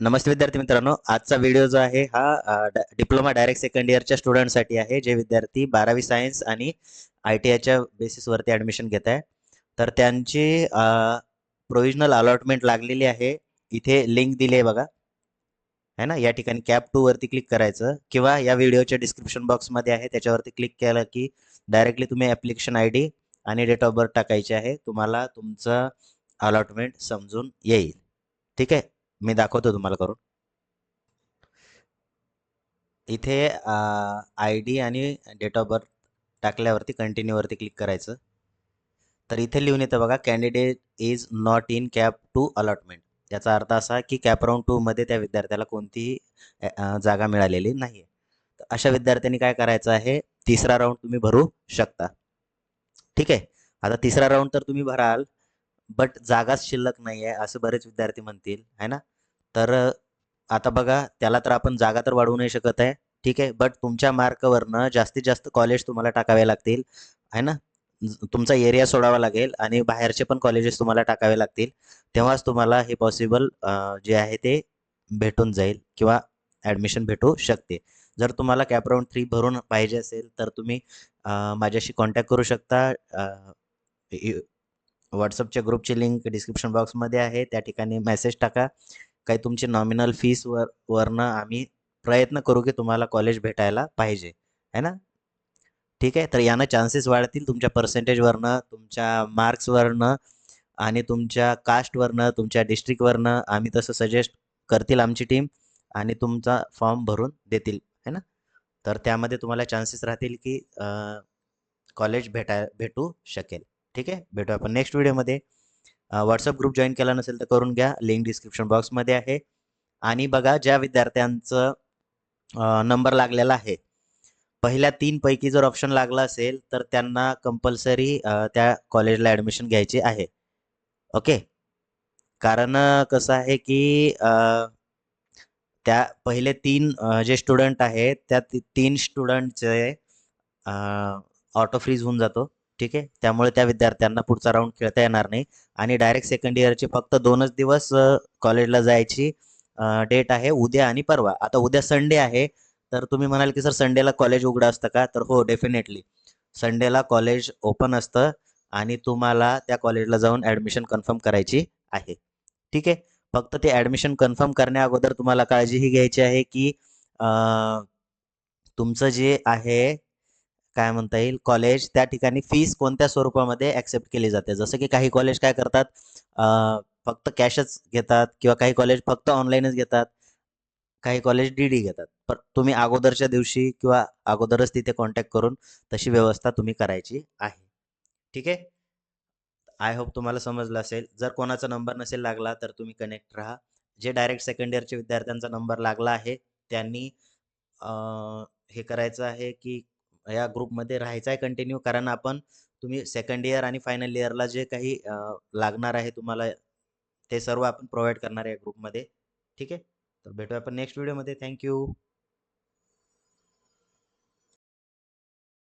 नमस्ते विद्यार्थी मित्रांनो, आजचा व्हिडिओ जो आहे हा डिप्लोमा डायरेक्ट सेकंड इयरच्या स्टुडंटसाठी आहे, जे विद्यार्थी 12वी सायन्स आणि ITIच्या बेसिसवरती ॲडमिशन घेत आहे. तर त्यांची प्रोव्हिजनल अलॉटमेंट लागलेली आहे. इथे लिंक दिली आहे बघा, है ना. या ठिकाणी कॅप 2 वरती क्लिक करायचं किंवा या व्हिडिओच्या डिस्क्रिप्शन बॉक्समध्ये आहे, त्याच्यावरती क्लिक केलं की डायरेक्टली तुम्ही ॲप्लिकेशन ID आणि डेट ऑफ बर्थ टाकायचे आहे. तुम्हाला तुमचं अलॉटमेंट समजून येईल. ठीक आहे, मी दाखवतो तुम्हाला करून. इथे ID आणि डेट ऑफ बर्थ टाकल्यावरती कंटिन्यूवरती क्लिक करायचं. तर इथे लिहून येतं बघा, candidate is not in cap 2 allotment. याचा अर्थ असा की कॅप राऊंड 2 मध्ये त्या विद्यार्थ्याला कोणतीही जागा मिळालेली नाही. तर अशा विद्यार्थ्यांनी काय करायचं आहे, तिसरा राऊंड तुम्ही भरू शकता. ठीक आहे. आता तिसरा राऊंड तर तुम्ही भराल, बट जागाच शिल्लक नाही आहे असं बरेच विद्यार्थी म्हणतील, आहे ना. तर आता बघा, त्याला तर आपण जागा तर वाढवू नाही शकत आहे. ठीक आहे, बट तुमच्या मार्कवरनं जास्तीत जास्त कॉलेज तुम्हाला टाकावे लागतील, आहे ना. तुमचा एरिया सोडावा लागेल आणि बाहेरचे पण कॉलेजेस तुम्हाला टाकावे लागतील. तेव्हाच तुम्हाला हे पॉसिबल जे आहे ते भेटून जाईल किंवा ॲडमिशन भेटू शकते. जर तुम्हाला कॅप राऊंड 3 भरून पाहिजे असेल तर तुम्ही माझ्याशी कॉन्टॅक्ट करू शकता. व्हॉट्सअपच्या ग्रुपची लिंक डिस्क्रिप्शन बॉक्समध्ये आहे, त्या ठिकाणी मेसेज टाका. काही तुमची नॉमिनल फीस वरनं आम्ही प्रयत्न करू की तुम्हाला कॉलेज भेटायला पाहिजे, है ना. ठीक आहे, तर यानं चान्सेस वाढतील तुमच्या पर्सेंटेजवरनं, तुमच्या मार्क्सवरनं आणि तुमच्या कास्टवरनं, तुमच्या डिस्ट्रिक्टवरनं. आम्ही तसं सजेस्ट करतील आमची टीम आणि तुमचा फॉर्म भरून देतील, है ना. तर त्यामध्ये तुम्हाला चान्सेस राहतील की कॉलेज भेटू शकेल. ठीक आहे, भेटू आपण नेक्स्ट व्हिडिओमध्ये. व्हॉट्सअप ग्रुप जॉईन केला नसेल तर करून घ्या, लिंक डिस्क्रिप्शन बॉक्समध्ये आहे. आणि बघा, ज्या विद्यार्थ्यांचं नंबर लागलेला आहे, पहिल्या 3 पैकी जर ऑप्शन लागला असेल तर त्यांना कंपल्सरी त्या कॉलेजला ॲडमिशन घ्यायची आहे. ओके. कारण कसं आहे की त्या पहिले 3 जे स्टुडंट आहेत, त्या 3 स्टुडंटचे ऑटो फ्रीज होऊन जातो. ठीक आहे, त्यामुळे त्या विद्यार्थ्यांना पुढचा राऊंड खेळता येणार नाही आणि डायरेक्ट सेकंड इयरचे फक्त 2च दिवस कॉलेजला जायची डेट आहे, उद्या आणि परवा. आता उद्या संडे आहे, तर तुम्ही म्हणाल की सर संडेला कॉलेज उघडं असतं का? तर हो, डेफिनेटली संडेला कॉलेज ओपन असतं आणि तुम्हाला त्या कॉलेजला जाऊन ॲडमिशन कन्फर्म करायची आहे. ठीक आहे, फक्त ते ॲडमिशन कन्फर्म करण्या अगोदर तुम्हाला काळजी ही घ्यायची आहे की तुमचं जे आहे, काय म्हणता येईल, कॉलेज, त्या ठिकाणी फीस कोणत्या स्वरूपामध्ये ॲक्सेप्ट केली जाते. जसं की काही कॉलेज काय करतात, फक्त कॅशच घेतात किंवा काही कॉलेज फक्त ऑनलाईनच घेतात, काही कॉलेज DD घेतात. पण तुम्ही अगोदरच्या दिवशी किंवा अगोदरच तिथे कॉन्टॅक्ट करून तशी व्यवस्था तुम्ही करायची आहे. ठीक आहे. आय होप तुम्हाला समजलं असेल. जर कोणाचा नंबर नसेल लागला तर तुम्ही कनेक्ट राहा. जे डायरेक्ट सेकंड इयरच्या विद्यार्थ्यांचा नंबर लागला आहे, त्यांनी अ, हे करायचं आहे की या ग्रुपमध्ये राहायचं आहे कंटिन्यू. कारण तुम्ही सेकंड इयर आणि फायनल इयरला जे काही लागणार आहे तुम्हाला, ते सर्व आपण प्रोव्हाईड करणार आहे या ग्रुपमध्ये. ठीक आहे. तर भेटूया आपण नेक्स्ट व्हिडिओमध्ये. Thank you.